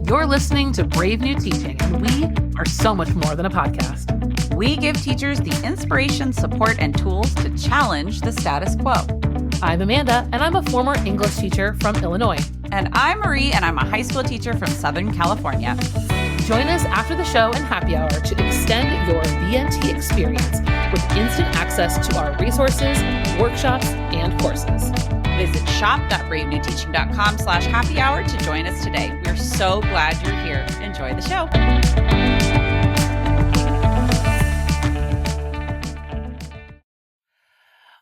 You're listening to Brave New Teaching, and we are so much more than a podcast. We give teachers the inspiration, support, and tools to challenge the status quo. I'm Amanda, and I'm a former English teacher from Illinois. And I'm Marie, and I'm a high school teacher from Southern California. Join us after the show and happy hour to extend your BNT experience with instant access to our resources, workshops, and courses. Visit shop.bravenewteaching.com/happy hour to join us today. We're so glad you're here. Enjoy the show.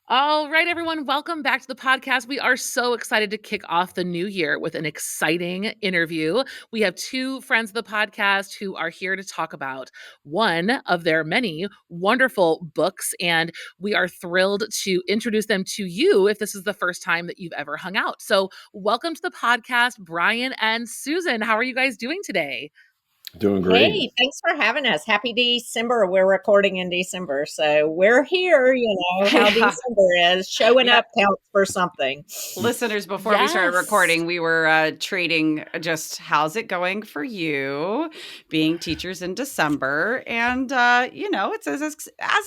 All right, everyone, welcome back to the podcast. We are so excited to kick off the new year with an exciting interview. We have two friends of the podcast who are here to talk about one of their many wonderful books, and we are thrilled to introduce them to you if this is the first time that you've ever hung out. So welcome to the podcast, Brian and Susan. How are you guys doing today? Doing great. Hey, thanks for having us. Happy December. We're recording in December, so we're here. You know how December is. Showing up counts for something. Listeners, before we started recording, we were trading just how's it going for you being teachers in December. And, it's as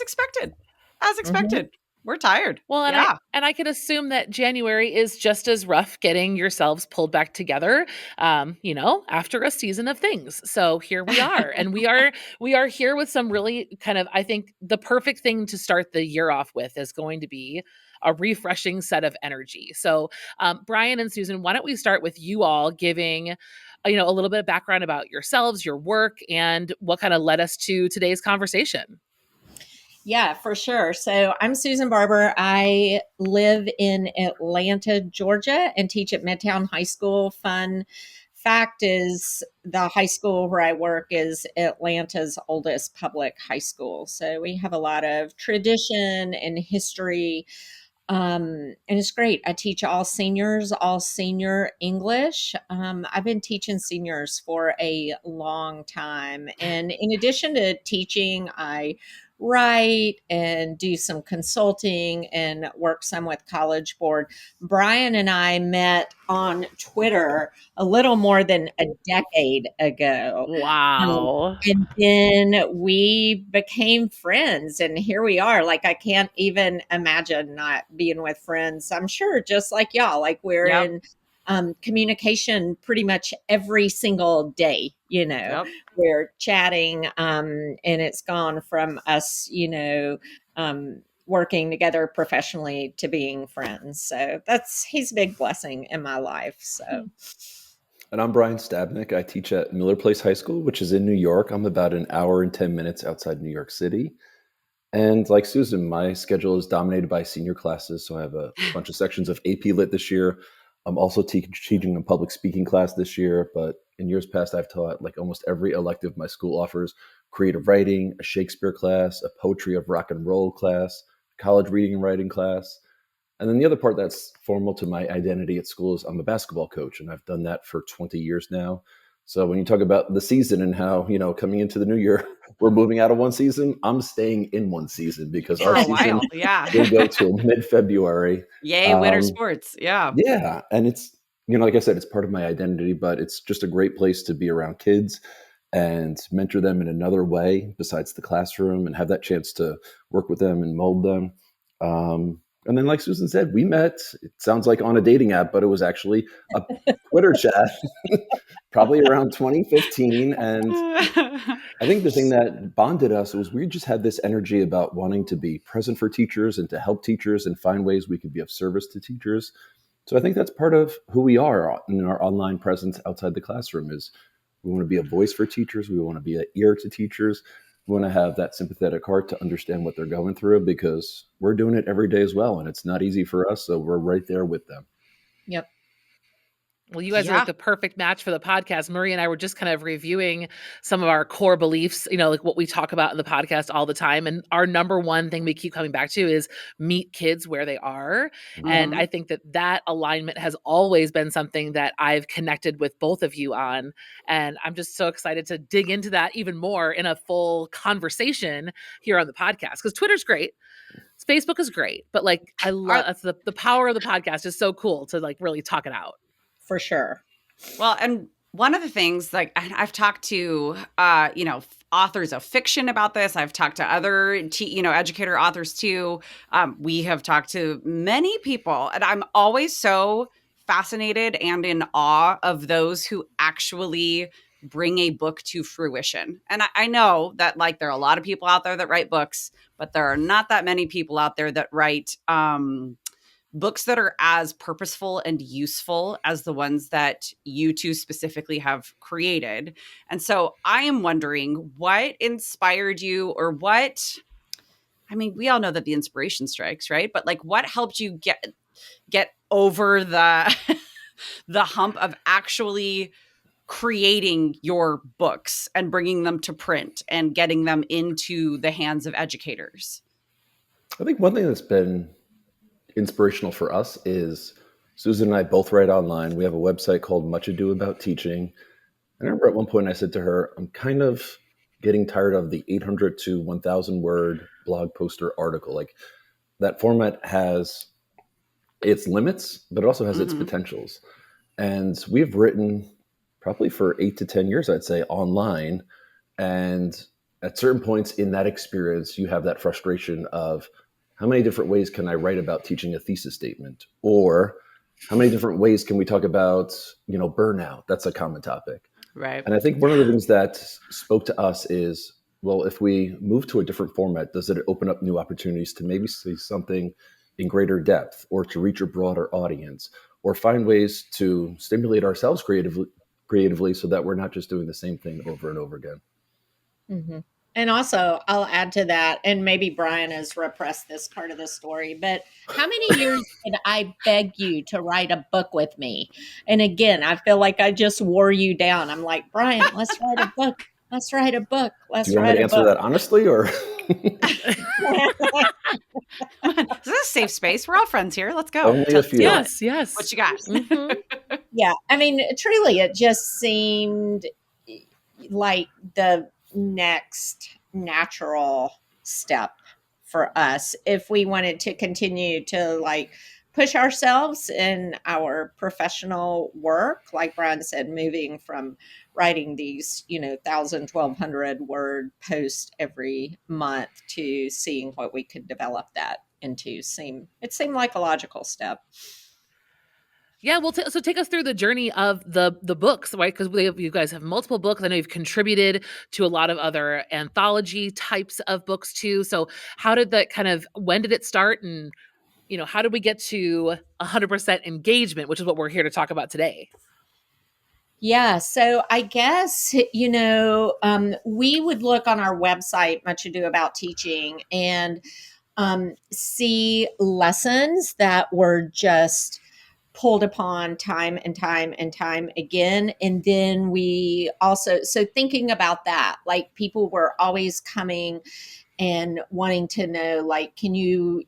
expected. As expected. Mm-hmm. We're tired. Well, and I can assume that January is just as rough getting yourselves pulled back together, after a season of things. So here we are, and we are here with some really kind of, I think the perfect thing to start the year off with is going to be a refreshing set of energy. So Brian and Susan, why don't we start with you all giving a little bit of background about yourselves, your work, and what kind of led us to today's conversation. Yeah, for sure. So I'm Susan Barber. I live in Atlanta, Georgia, and teach at Midtown High School. Fun fact is the high school where I work is Atlanta's oldest public high school. So we have a lot of tradition and history. And it's great. I teach all senior English. I've been teaching seniors for a long time. And in addition to teaching, I write and do some consulting and work some with College Board. Brian and I met on Twitter a little more than a decade ago. Wow. And then we became friends, and here we are. Like, I can't even imagine not being with friends. I'm sure just like y'all, like we're in communication pretty much every single day, we're chatting, and it's gone from us, working together professionally to being friends. So he's a big blessing in my life. So. And I'm Brian Sztabnik. I teach at Miller Place High School, which is in New York. I'm about an hour and 10 minutes outside New York City. And like Susan, my schedule is dominated by senior classes. So I have a bunch of sections of AP Lit this year. I'm also teaching a public speaking class this year, but in years past, I've taught like almost every elective my school offers: creative writing, a Shakespeare class, a poetry of rock and roll class, college reading and writing class. And then the other part that's formal to my identity at school is I'm a basketball coach, and I've done that for 20 years now. So when you talk about the season and how, coming into the new year, we're moving out of one season, I'm staying in one season because our season will go till mid-February. Yay, winter sports. Yeah. Yeah. And it's, like I said, it's part of my identity, but it's just a great place to be around kids and mentor them in another way besides the classroom and have that chance to work with them and mold them. And then, like Susan said, we met, it sounds like on a dating app, but it was actually a Twitter chat, probably around 2015. And I think the thing that bonded us was we just had this energy about wanting to be present for teachers and to help teachers and find ways we could be of service to teachers. So I think that's part of who we are in our online presence outside the classroom is we want to be a voice for teachers. We want to be an ear to teachers. We want to have that sympathetic heart to understand what they're going through because we're doing it every day as well. And it's not easy for us. So we're right there with them. Yep. Well, you guys are like the perfect match for the podcast. Marie and I were just kind of reviewing some of our core beliefs, like what we talk about in the podcast all the time. And our number one thing we keep coming back to is meet kids where they are. Mm-hmm. And I think that alignment has always been something that I've connected with both of you on. And I'm just so excited to dig into that even more in a full conversation here on the podcast, because Twitter's great. Facebook is great. But like, I love the power of the podcast is so cool to like really talk it out. For sure. Well, and one of the things, like, I've talked to, authors of fiction about this. I've talked to other, educator authors too. We have talked to many people, and I'm always so fascinated and in awe of those who actually bring a book to fruition. And I know that, like, there are a lot of people out there that write books, but there are not that many people out there that write, books that are as purposeful and useful as the ones that you two specifically have created. And so I am wondering what inspired you, or we all know that the inspiration strikes, right? But like, what helped you get over the the hump of actually creating your books and bringing them to print and getting them into the hands of educators? I think one thing that's been inspirational for us is Susan and I both write online. We have a website called Much Ado About Teaching. And I remember at one point I said to her, I'm kind of getting tired of the 800 to 1,000 word blog post or article. Like, that format has its limits, but it also has its potentials. And we've written probably for 8 to 10 years, I'd say, online. And at certain points in that experience, you have that frustration of, how many different ways can I write about teaching a thesis statement? Or how many different ways can we talk about, burnout? That's a common topic. Right. And I think one of the things that spoke to us is, well, if we move to a different format, does it open up new opportunities to maybe see something in greater depth, or to reach a broader audience, or find ways to stimulate ourselves creatively so that we're not just doing the same thing over and over again? Mm-hmm. And also, I'll add to that, and maybe Brian has repressed this part of the story, but how many years did I beg you to write a book with me? And again, I feel like I just wore you down. I'm like, Brian, let's write a book. Let's write a book. Do you want me to answer that honestly, or? This is a safe space. We're all friends here. Let's go. Only a few. Yes, yes. What you got? Mm-hmm. Yeah, I mean, truly, it just seemed like the next natural step for us if we wanted to continue to like push ourselves in our professional work. Like Brian said, moving from writing these 1,000, 1,200 word posts every month to seeing what we could develop that into seemed like a logical step. Yeah, well, so take us through the journey of the books, right? Because you guys have multiple books. I know you've contributed to a lot of other anthology types of books too. So how did that when did it start? And, how did we get to 100% engagement, which is what we're here to talk about today? Yeah, so I guess, we would look on our website, Much Ado About Teaching, and see lessons that were just pulled upon time and time and time again. And then we also, so thinking about that, like people were always coming and wanting to know, like, can you,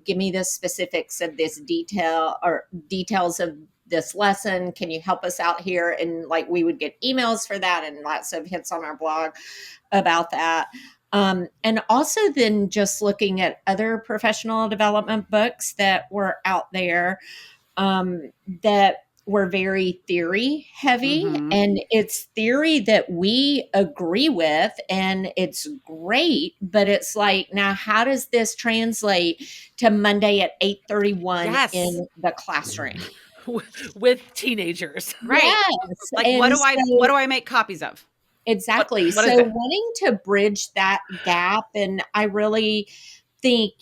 give me the specifics of this detail or details of this lesson? Can you help us out here? And like, we would get emails for that and lots of hits on our blog about that. And also then just looking at other professional development books that were out there that were very theory heavy, and it's theory that we agree with and it's great, but it's like, now how does this translate to Monday at 8:31 in the classroom with teenagers? Right. Yes. Like, what do I make copies of? Exactly. What So wanting to bridge that gap, and I really think,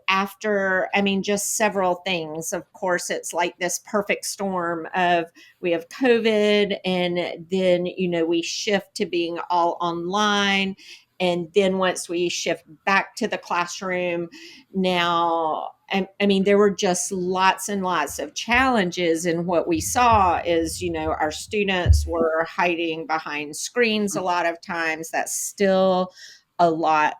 after, just several things, of course, it's like this perfect storm of, we have COVID, and then, we shift to being all online. And then once we shift back to the classroom, now, there were just lots and lots of challenges. And what we saw is, our students were hiding behind screens a lot of times. That's still a lot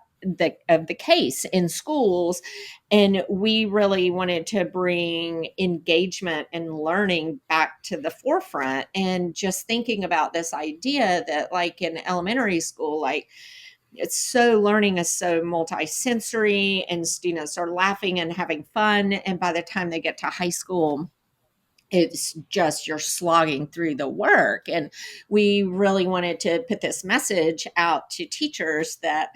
of the case in schools. And we really wanted to bring engagement and learning back to the forefront. And just thinking about this idea that, like, in elementary school, like, it's so, learning is so multisensory and students are laughing and having fun. And by the time they get to high school, it's just you're slogging through the work. And we really wanted to put this message out to teachers that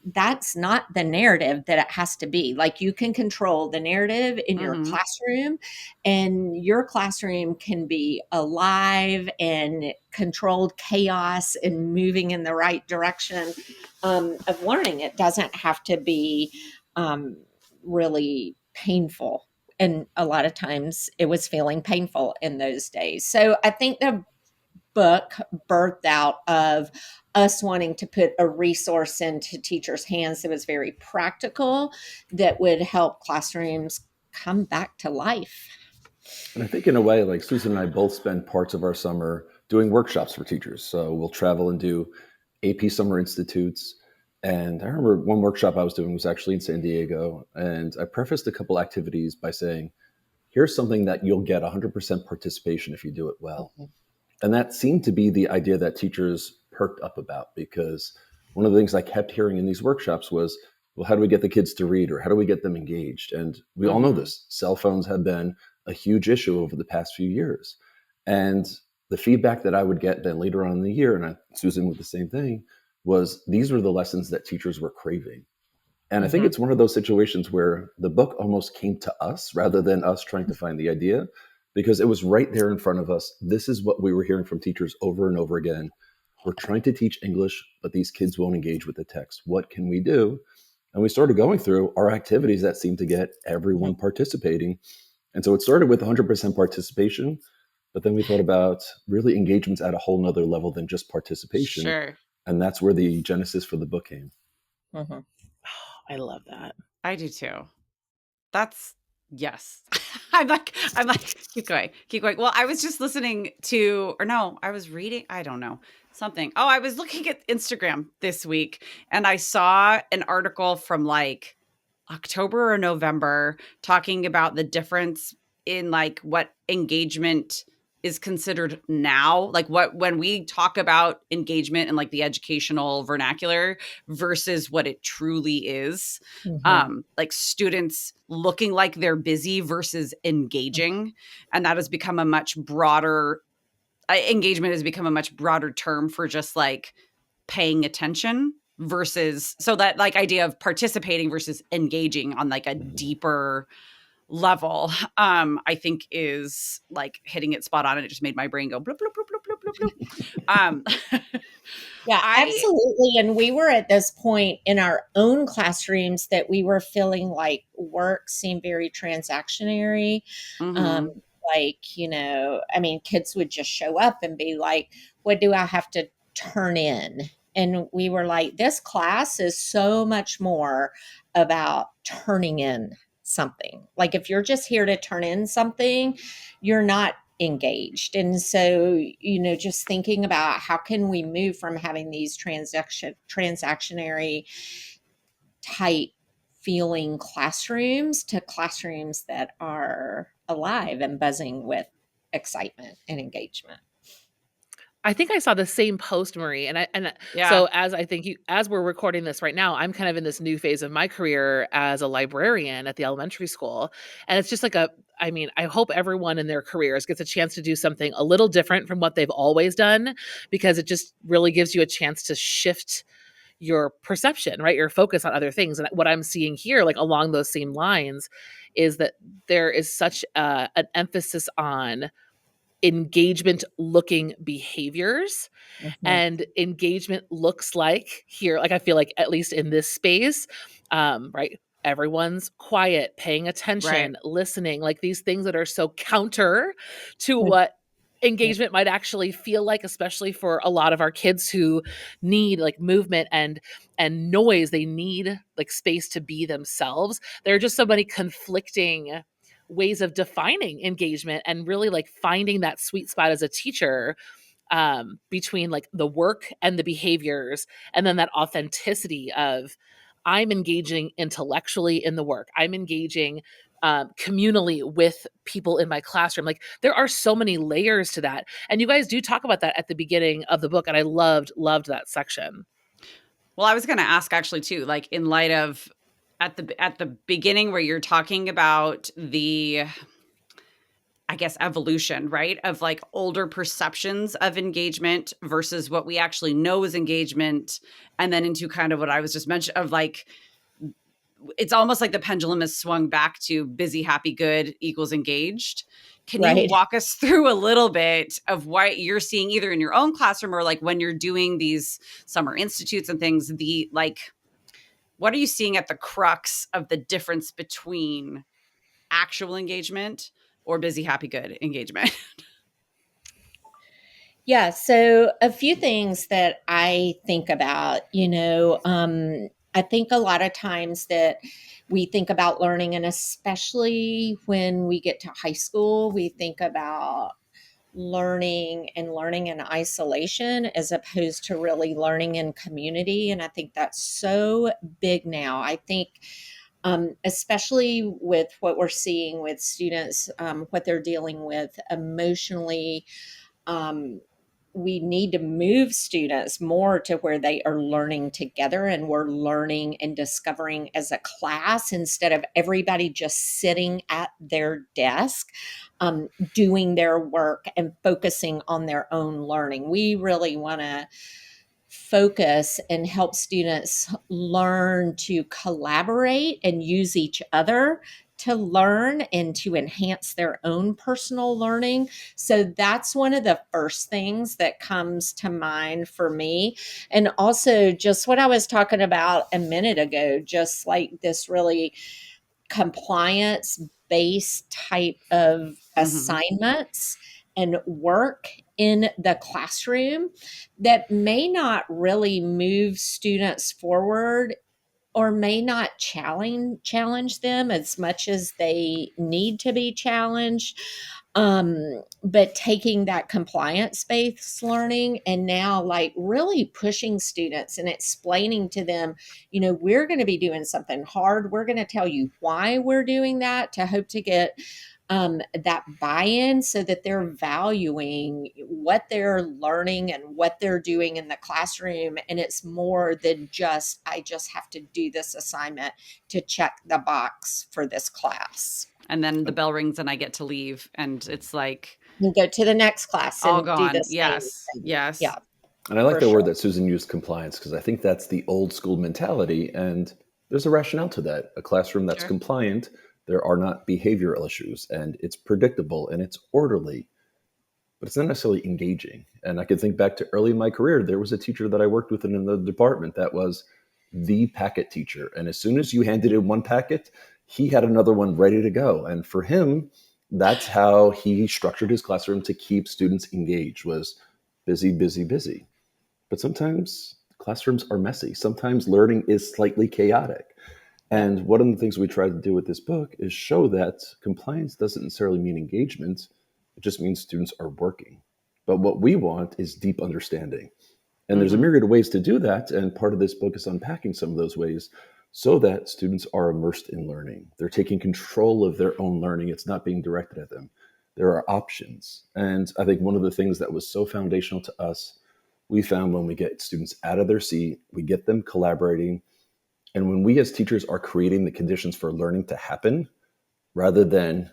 that's not the narrative that it has to be. Like, you can control the narrative in your classroom, and your classroom can be alive and controlled chaos and moving in the right direction of learning. It doesn't have to be really painful. And a lot of times it was feeling painful in those days. So I think the book birthed out of us wanting to put a resource into teachers' hands that was very practical, that would help classrooms come back to life. And I think in a way, like Susan and I both spend parts of our summer doing workshops for teachers. So we'll travel and do AP Summer Institutes. And I remember one workshop I was doing was actually in San Diego. And I prefaced a couple activities by saying, here's something that you'll get 100% participation if you do it well. Mm-hmm. And that seemed to be the idea that teachers perked up about, because one of the things I kept hearing in these workshops was, well, how do we get the kids to read, or how do we get them engaged? And we all know this. Cell phones have been a huge issue over the past few years. And the feedback that I would get then later on in the year, and Susan with the same thing, was these were the lessons that teachers were craving. And I think it's one of those situations where the book almost came to us rather than us trying to find the idea, because it was right there in front of us. This is what we were hearing from teachers over and over again. We're trying to teach English, but these kids won't engage with the text. What can we do? And we started going through our activities that seemed to get everyone participating. And so it started with 100% participation, but then we thought about really engagements at a whole nother level than just participation. Sure. And that's where the genesis for the book came. Oh, I love that. I do too. That's yes. I'm like, keep going. Well, I was just listening to, or no, I was reading, I don't know, something. Oh, I was looking at Instagram this week, and I saw an article from like October or November talking about the difference in like what engagement is considered now, like when we talk about engagement and like the educational vernacular versus what it truly is. Like students looking like they're busy versus engaging. And that has become a much broader engagement has become a much broader term for just like paying attention versus, so that like idea of participating versus engaging on like a deeper level, I think is like hitting it spot on. And it just made my brain go bloop, bloop, bloop, bloop, bloop, bloop, bloop. Yeah, absolutely. And we were at this point in our own classrooms that we were feeling like work seemed very transactionary. Like, you know, I mean, kids would just show up and be like, what do I have to turn in? And we were like, this class is so much more about turning in something. Like, if you're just here to turn in something, you're not engaged. And so, you know, just thinking about how can we move from having these transactionary type feeling classrooms to classrooms that are alive and buzzing with excitement and engagement. I think I saw the same post, Marie, so as we're recording this right now, I'm kind of in this new phase of my career as a librarian at the elementary school, and it's just like I hope everyone in their careers gets a chance to do something a little different from what they've always done, because it just really gives you a chance to shift your perception, right? Your focus on other things. And what I'm seeing here, like along those same lines, is that there is such an emphasis on engagement looking behaviors. And engagement looks like here, like I feel like at least in this space, right, everyone's quiet, paying attention, listening, like these things that are so counter to what engagement might actually feel like, especially for a lot of our kids who need like movement and noise. They need like space to be themselves. There are just so many conflicting ways of defining engagement, and really like finding that sweet spot as a teacher between like the work and the behaviors, and then that authenticity of I'm engaging intellectually in the work, I'm engaging communally with people in my classroom. Like there are so many layers to that, and you guys do talk about that at the beginning of the book, and I loved that section. Well, I was going to ask actually too, like in light of at the beginning where you're talking about the I guess, evolution, right? Of like older perceptions of engagement versus what we actually know is engagement. And then into kind of what I was just mentioning of like, it's almost like the pendulum has swung back to busy, happy, good equals engaged. Can you walk us through a little bit of what you're seeing either in your own classroom or like when you're doing these summer institutes and things, the like, what are you seeing at the crux of the difference between actual engagement or busy, happy, good engagement? Yeah. So a few things that I think about, I think a lot of times that we think about learning, and especially when we get to high school, we think about learning in isolation as opposed to really learning in community. And I think that's so big now. I think especially with what we're seeing with students, what they're dealing with emotionally, um, we need to move students more to where they are learning together and we're learning and discovering as a class instead of everybody just sitting at their desk doing their work and focusing on their own learning. We really want to focus and help students learn to collaborate and use each other to learn and to enhance their own personal learning. So that's one of the first things that comes to mind for me. And also, just what I was talking about a minute ago, just like this really compliance based type of assignments and work in the classroom that may not really move students forward or may not challenge them as much as they need to be challenged. But taking that compliance based learning and now like really pushing students and explaining to them, we're going to be doing something hard. We're going to tell you why we're doing that to hope to get that buy-in so that they're valuing what they're learning and what they're doing in the classroom. And it's more than just, I just have to do this assignment to check the box for this class. And then the bell rings and I get to leave. And it's like, you go to the next class all and gone. do the same thing. Yes. Yeah. And I like the word that Susan used, compliance, because I think that's the old school mentality. And there's a rationale to that. A classroom that's compliant, there are not behavioral issues, and it's predictable and it's orderly, but it's not necessarily engaging. And I can think back to early in my career, there was a teacher that I worked with in the department that was the packet teacher. And as soon as you handed in one packet, he had another one ready to go. And for him, that's how he structured his classroom to keep students engaged, was busy, busy, busy. But sometimes classrooms are messy. Sometimes learning is slightly chaotic. And one of the things we try to do with this book is show that compliance doesn't necessarily mean engagement. It just means students are working. But what we want is deep understanding. And there's a myriad of ways to do that. And part of this book is unpacking some of those ways so that students are immersed in learning. They're taking control of their own learning. It's not being directed at them. There are options. And I think one of the things that was so foundational to us, we found when we get students out of their seat, we get them collaborating. And when we as teachers are creating the conditions for learning to happen, rather than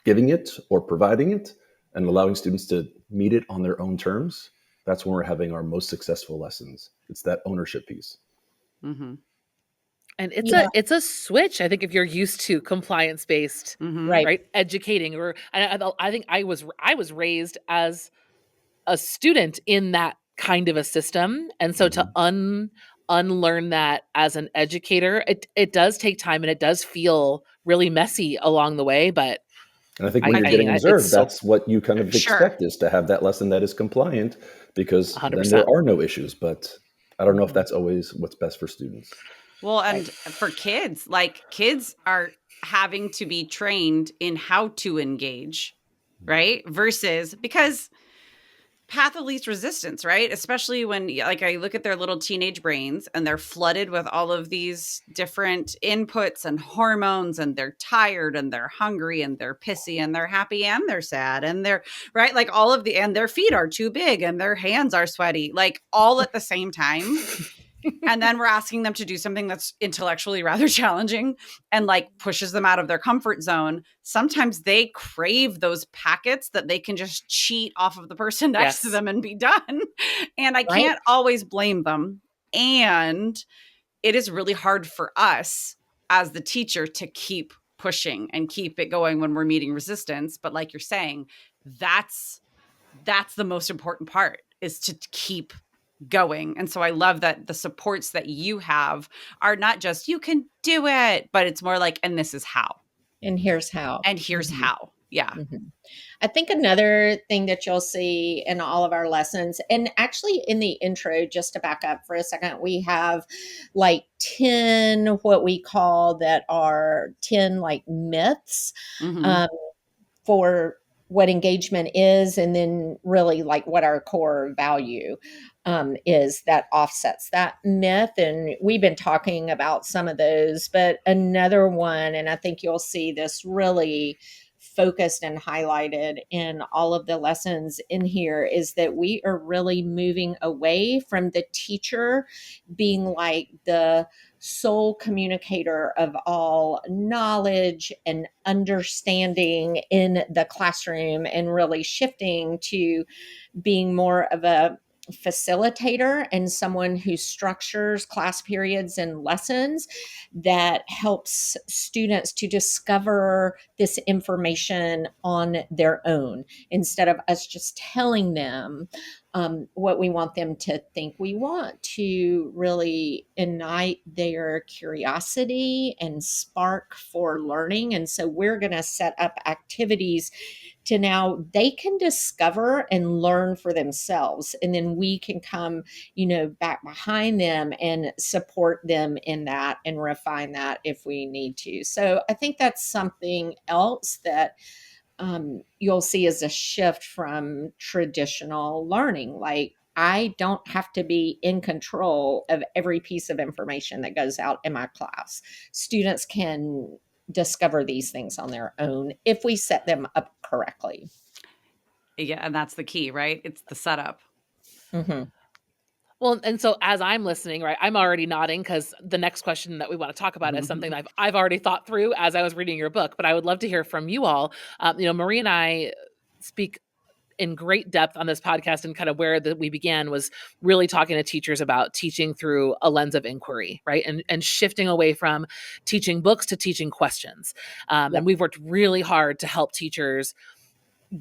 giving it or providing it and allowing students to meet it on their own terms, that's when we're having our most successful lessons. It's that ownership piece. Mm-hmm. And it's a switch. I think if you're used to compliance based, right, educating, or I think I was raised as a student in that kind of a system, and so to unlearn that as an educator, it does take time and it does feel really messy along the way. But and I think when you're getting observed, that's what you kind of expect, is to have that lesson that is compliant, because 100%. Then there are no issues. But I don't know if that's always what's best for students. Well, and for kids, like kids are having to be trained in how to engage, right? Versus, because path of least resistance, right? Especially when, like, I look at their little teenage brains and they're flooded with all of these different inputs and hormones, and they're tired and they're hungry and they're pissy and they're happy and they're sad and they're right. Like all of and their feet are too big and their hands are sweaty, like all at the same time. And then we're asking them to do something that's intellectually rather challenging and like pushes them out of their comfort zone. Sometimes they crave those packets that they can just cheat off of the person next to them and be done. And I can't always blame them. And it is really hard for us as the teacher to keep pushing and keep it going when we're meeting resistance. But like you're saying, that's the most important part, is to keep going. And so I love that the supports that you have are not just you can do it, but it's more like, and this is how. And here's how. And here's how. Yeah. I think another thing that you'll see in all of our lessons, and actually in the intro, just to back up for a second, we have like 10, what we call that are 10 like myths for what engagement is, and then really like what our core value is that offsets that myth. And we've been talking about some of those, but another one, and I think you'll see this really focused and highlighted in all of the lessons in here, is that we are really moving away from the teacher being like the sole communicator of all knowledge and understanding in the classroom, and really shifting to being more of a facilitator and someone who structures class periods and lessons that helps students to discover this information on their own, instead of us just telling them what we want them to think. We want to really ignite their curiosity and spark for learning. And so we're going to set up activities to now they can discover and learn for themselves. And then we can come, back behind them and support them in that and refine that if we need to. So I think that's something else that you'll see as a shift from traditional learning. Like, I don't have to be in control of every piece of information that goes out in my class. Students can discover these things on their own if we set them up correctly. Yeah, and that's the key, right? It's the setup. Well, and so as I'm listening, right, I'm already nodding because the next question that we want to talk about is something I've already thought through as I was reading your book. But I would love to hear from you all. Marie and I speak in great depth on this podcast, and kind of where we began was really talking to teachers about teaching through a lens of inquiry, right? And shifting away from teaching books to teaching questions. And we've worked really hard to help teachers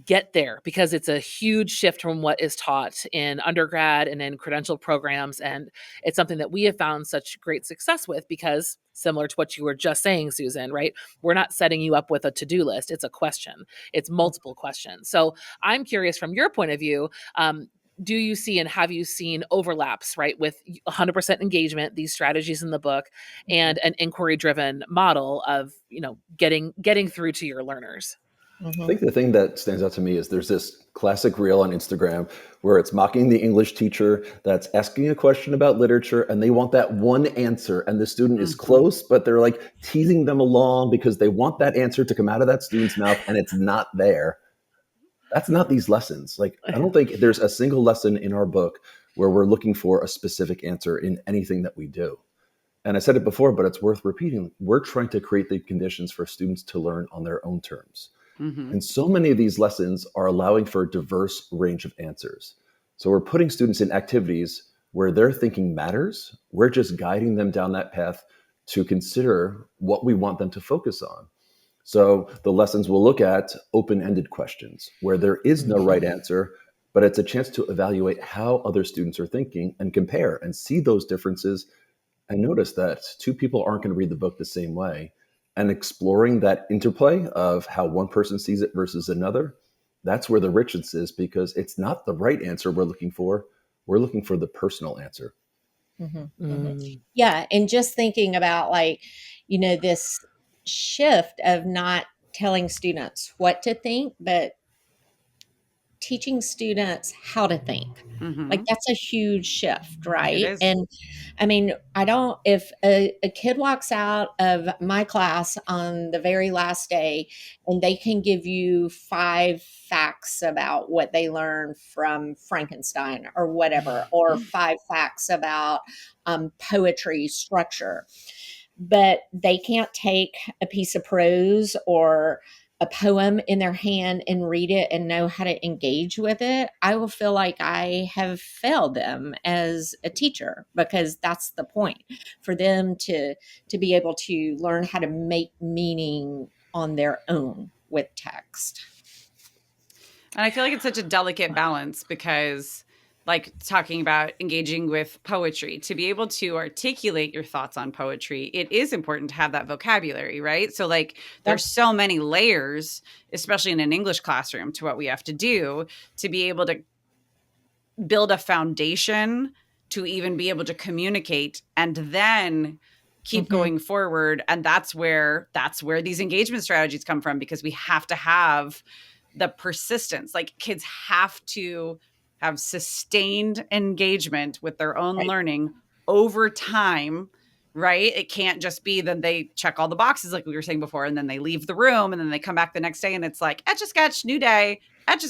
get there, because it's a huge shift from what is taught in undergrad and in credentialed programs. And it's something that we have found such great success with, because similar to what you were just saying, Susan, right? We're not setting you up with a to-do list. It's a question. It's multiple questions. So I'm curious, from your point of view, do you see and have you seen overlaps, right, with 100% engagement, these strategies in the book, and an inquiry-driven model of, getting through to your learners? I think the thing that stands out to me is there's this classic reel on Instagram where it's mocking the English teacher that's asking a question about literature, and they want that one answer, and the student is close, but they're like teasing them along because they want that answer to come out of that student's mouth, and it's not there. That's not these lessons. Like, I don't think there's a single lesson in our book where we're looking for a specific answer in anything that we do. And I said it before, but it's worth repeating. We're trying to create the conditions for students to learn on their own terms. And so many of these lessons are allowing for a diverse range of answers. So we're putting students in activities where their thinking matters. We're just guiding them down that path to consider what we want them to focus on. So the lessons will look at open-ended questions where there is no right answer, but it's a chance to evaluate how other students are thinking and compare and see those differences, and notice that two people aren't going to read the book the same way. And exploring that interplay of how one person sees it versus another, that's where the richness is, because it's not the right answer we're looking for. We're looking for the personal answer. Yeah. And just thinking about this shift of not telling students what to think, but teaching students how to think. Like that's a huge shift, right? It is. And I mean, if a kid walks out of my class on the very last day and they can give you 5 facts about what they learned from Frankenstein or whatever, or 5 facts about poetry structure, but they can't take a piece of prose or a poem in their hand and read it and know how to engage with it, I will feel like I have failed them as a teacher, because that's the point, for them to be able to learn how to make meaning on their own with text. And I feel like it's such a delicate balance, because like talking about engaging with poetry, to be able to articulate your thoughts on poetry, it is important to have that vocabulary, right? So like there's so many layers, especially in an English classroom, to what we have to do to be able to build a foundation to even be able to communicate and then keep going forward. And that's where these engagement strategies come from, because we have to have the persistence. Like kids have to have sustained engagement with their own learning over time, right? It can't just be that they check all the boxes like we were saying before, and then they leave the room and then they come back the next day and it's like, etch a sketch, new day.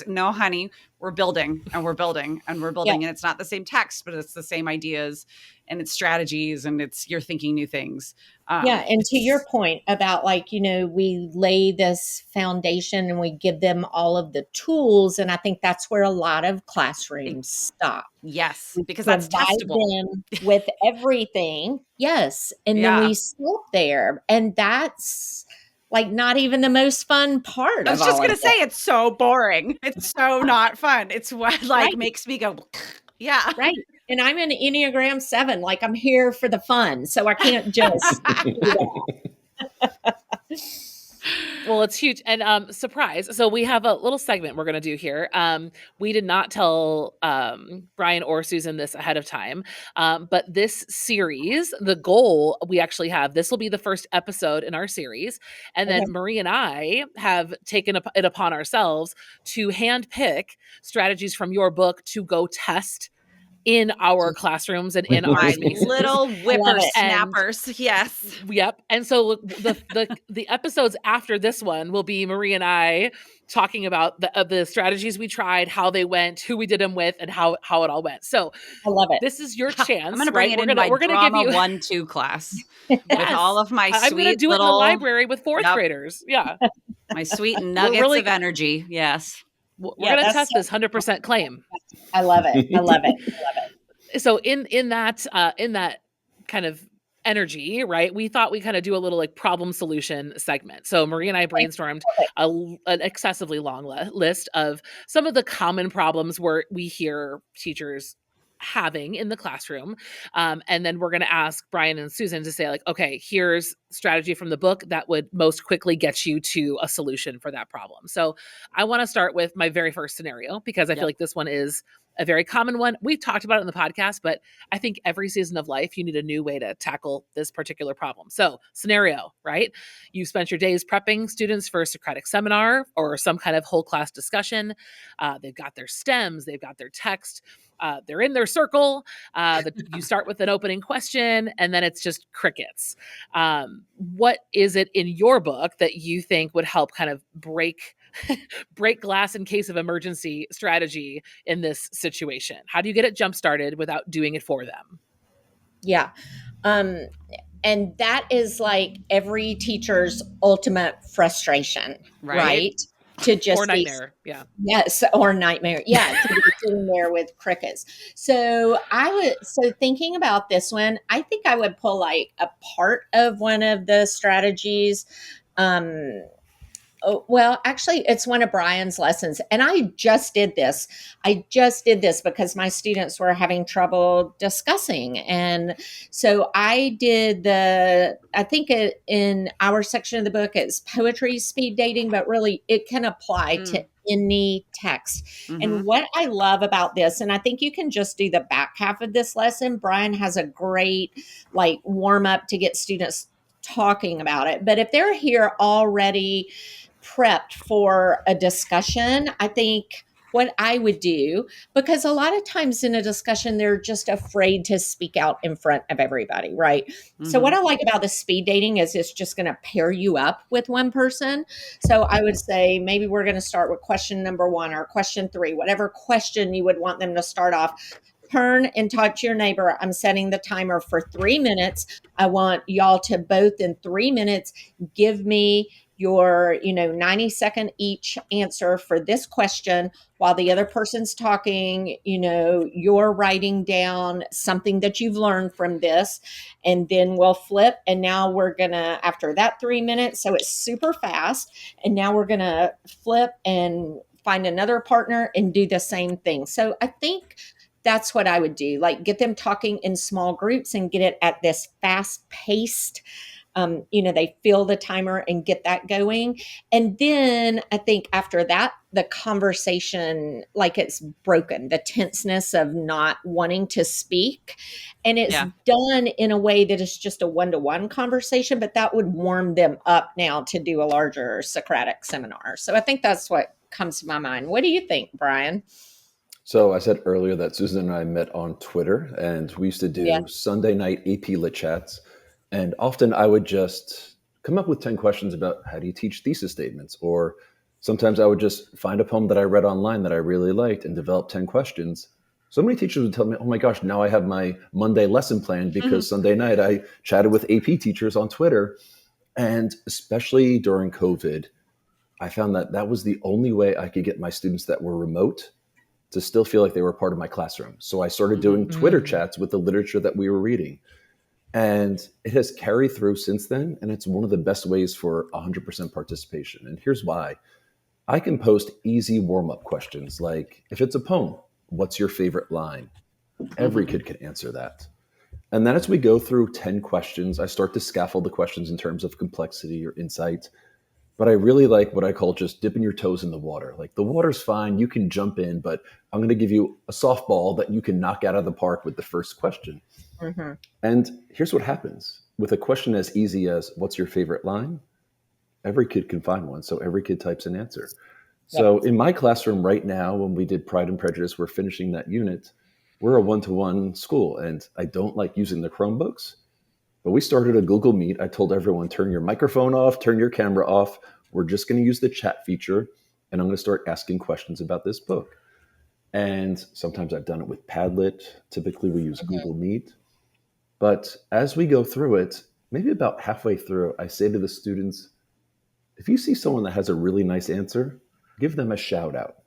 No, honey, we're building and we're building and we're building. And it's not the same text, but it's the same ideas and it's strategies and you're thinking new things. And to your point about like, we lay this foundation and we give them all of the tools. And I think that's where a lot of classrooms stop. Yes, we because that's testable. Them with everything. Yes. And then we stop there. And that's like not even the most fun part. I was just going to say, it's so boring. It's so not fun. It's what makes me go, yeah. Right. And I'm an Enneagram 7. Like I'm here for the fun. So I can't just do that. Well, it's huge. And surprise. So we have a little segment we're going to do here. We did not tell Brian or Susan this ahead of time. But this series, the goal we actually have, this will be the first episode in our series. And then Marie and I have taken it upon ourselves to handpick strategies from your book to go test in our classrooms and in our spaces. Little whippersnappers. Yes. Yep. And so the episodes after this one will be Marie and I talking about the strategies we tried, how they went, who we did them with, and how it all went. So I love it. This is your chance. I'm going to bring it in my drama 1-2 class with all of my I'm going to do it in the library with 4th graders. Yeah. My sweet nuggets of energy. Yes. We're going to test this 100% claim. I love it. I love it. I love it. So in that kind of energy, right, we thought we kind of do a little like problem solution segment. So Marie and I brainstormed an excessively long list of some of the common problems where we hear teachers having in the classroom. And then we're going to ask Brian and Susan to say like, okay, here's strategy from the book that would most quickly get you to a solution for that problem. So I want to start with my very first scenario, because I feel like this one is a very common one. We've talked about it in the podcast, but I think every season of life, you need a new way to tackle this particular problem. So scenario, right? You spent your days prepping students for a Socratic seminar or some kind of whole class discussion. They've got their stems, they've got their text, they're in their circle. You start with an opening question and then it's just crickets. What is it in your book that you think would help kind of break glass in case of emergency strategy in this situation? How do you get it jump started without doing it for them? Yeah. And that is like every teacher's ultimate frustration, right? To just or nightmare. Yes. Or nightmare. Yeah. To be sitting there with crickets. So thinking about this one, I think I would pull like a part of one of the strategies. Well, actually, it's one of Brian's lessons. And I just did this because my students were having trouble discussing. And so I did I think in our section of the book, it's poetry speed dating, but really it can apply to any text. And what I love about this, and I think you can just do the back half of this lesson. Brian has a great like warm up to get students talking about it. But if they're here already prepped for a discussion, I think what I would do, because a lot of times in a discussion, they're just afraid to speak out in front of everybody, right? Mm-hmm. So what I like about the speed dating is it's just going to pair you up with one person. So I would say maybe we're going to start with question number 1 or question 3, whatever question you would want them to start off. Turn and talk to your neighbor. I'm setting the timer for 3 minutes. I want y'all to both in 3 minutes give me your 90-second each answer for this question while the other person's talking. You're writing down something that you've learned from this, and then we'll flip. And now we're gonna, after that 3 minutes, so it's super fast, and now we're gonna flip and find another partner and do the same thing. So I think that's what I would do, like get them talking in small groups and get it at this fast paced, they feel the timer and get that going. And then I think after that, the conversation, like it's broken, the tenseness of not wanting to speak. And it's done in a way that is just a one-to-one conversation, but that would warm them up now to do a larger Socratic seminar. So I think that's what comes to my mind. What do you think, Brian? So I said earlier that Susan and I met on Twitter, and we used to do Sunday night AP Lit chats. And often I would just come up with 10 questions about how do you teach thesis statements? Or sometimes I would just find a poem that I read online that I really liked and develop 10 questions. So many teachers would tell me, oh my gosh, now I have my Monday lesson plan because Sunday night I chatted with AP teachers on Twitter. And especially during COVID, I found that that was the only way I could get my students that were remote to still feel like they were part of my classroom. So I started doing Twitter chats with the literature that we were reading. And it has carried through since then. And it's one of the best ways for 100% participation. And here's why. I can post easy warm-up questions like, if it's a poem, what's your favorite line? Every kid can answer that. And then as we go through 10 questions, I start to scaffold the questions in terms of complexity or insight. But I really like what I call just dipping your toes in the water. Like the water's fine, you can jump in, but I'm going to give you a softball that you can knock out of the park with the first question. And here's what happens. With a question as easy as, what's your favorite line? Every kid can find one. So every kid types an answer. So in my classroom right now, when we did Pride and Prejudice, we're finishing that unit. We're a one-to-one school, and I don't like using the Chromebooks. But we started a Google Meet. I told everyone, turn your microphone off, turn your camera off. We're just going to use the chat feature, and I'm going to start asking questions about this book. And sometimes I've done it with Padlet. Typically, we use Google Meet. But as we go through it, maybe about halfway through, I say to the students, if you see someone that has a really nice answer, give them a shout out.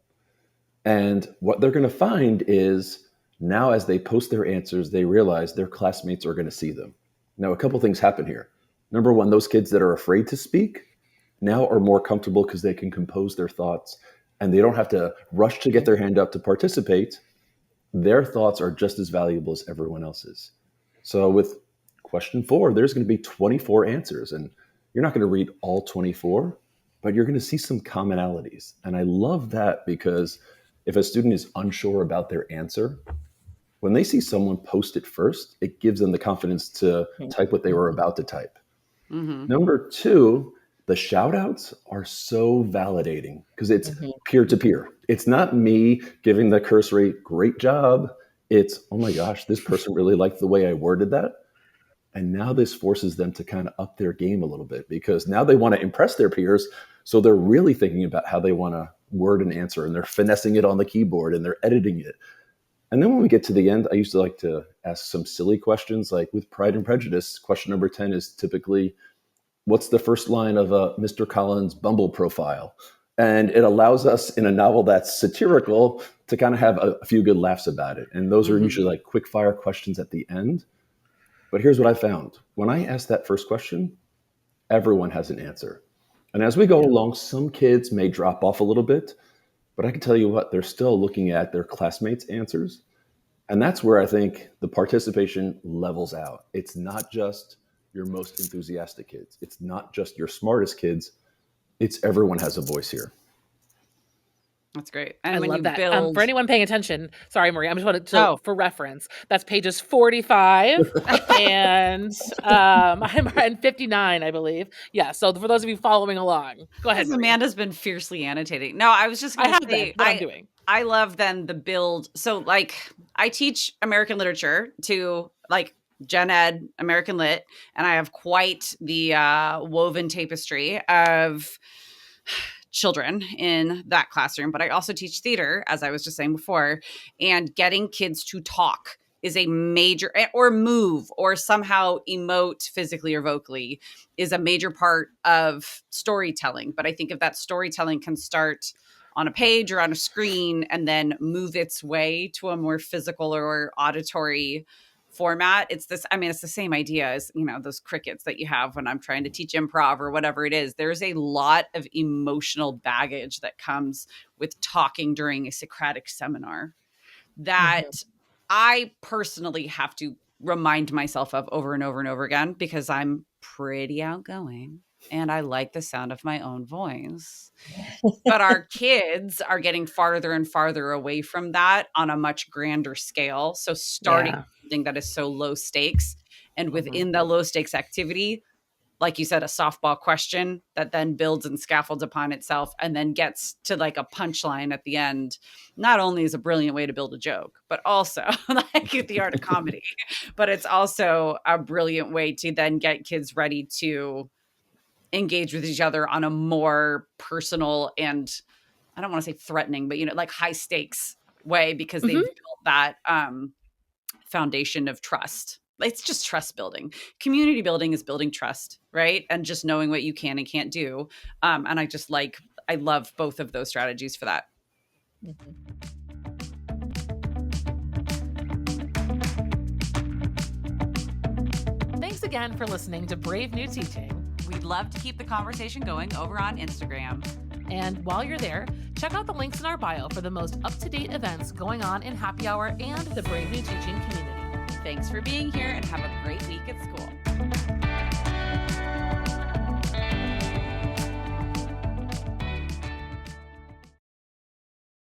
And what they're going to find is now as they post their answers, they realize their classmates are going to see them. Now, a couple things happen here. Number one, those kids that are afraid to speak now are more comfortable because they can compose their thoughts and they don't have to rush to get their hand up to participate. Their thoughts are just as valuable as everyone else's. So with question 4, there's going to be 24 answers, and you're not going to read all 24, but you're going to see some commonalities. And I love that because if a student is unsure about their answer, when they see someone post it first, it gives them the confidence to type what they were about to type. Number 2, the shout outs are so validating because it's peer-to-peer. It's not me giving the cursory, great job. It's, oh my gosh, this person really liked the way I worded that. And now this forces them to kind of up their game a little bit because now they want to impress their peers. So they're really thinking about how they want to word an answer, and they're finessing it on the keyboard and they're editing it. And then when we get to the end, I used to like to ask some silly questions, like with Pride and Prejudice, question number 10 is typically, what's the first line of Mr. Collins' Bumble profile? And it allows us in a novel that's satirical to kind of have a few good laughs about it. And those are usually like quick fire questions at the end. But here's what I found. When I ask that first question, everyone has an answer. And as we go along, some kids may drop off a little bit, but I can tell you what, they're still looking at their classmates' answers. And that's where I think the participation levels out. It's not just your most enthusiastic kids. It's not just your smartest kids. It's everyone has a voice here. That's great. And I when love you that. build For anyone paying attention, sorry, Marie, I'm just wanted to, for reference, that's pages 45 and I'm on 59, I believe. Yeah. So for those of you following along, go ahead, Marie. Amanda's been fiercely annotating. No, I was just going to say, what I'm doing. I love then the build. So like I teach American literature to like Gen Ed, American Lit, and I have quite the woven tapestry of children in that classroom, but I also teach theater, as I was just saying before, and getting kids to talk is a major, or move or somehow emote physically or vocally is a major part of storytelling. But I think if that storytelling can start on a page or on a screen and then move its way to a more physical or auditory format, it's the same idea as, those crickets that you have when I'm trying to teach improv or whatever it is. There's a lot of emotional baggage that comes with talking during a Socratic seminar that I personally have to remind myself of over and over and over again, because I'm pretty outgoing and I like the sound of my own voice. But our kids are getting farther and farther away from that on a much grander scale. So starting something that is so low stakes, and within the low stakes activity, like you said, a softball question that then builds and scaffolds upon itself and then gets to like a punchline at the end, not only is a brilliant way to build a joke, but also like the art of comedy, but it's also a brilliant way to then get kids ready to engage with each other on a more personal and, I don't want to say threatening, but like high stakes way, because they've built that foundation of trust. It's just trust building. Community building is building trust, right? And just knowing what you can and can't do. And I love both of those strategies for that. Thanks again for listening to Brave New Teaching. We'd love to keep the conversation going over on Instagram. And while you're there, check out the links in our bio for the most up-to-date events going on in Happy Hour and the Brave New Teaching community. Thanks for being here and have a great week at school.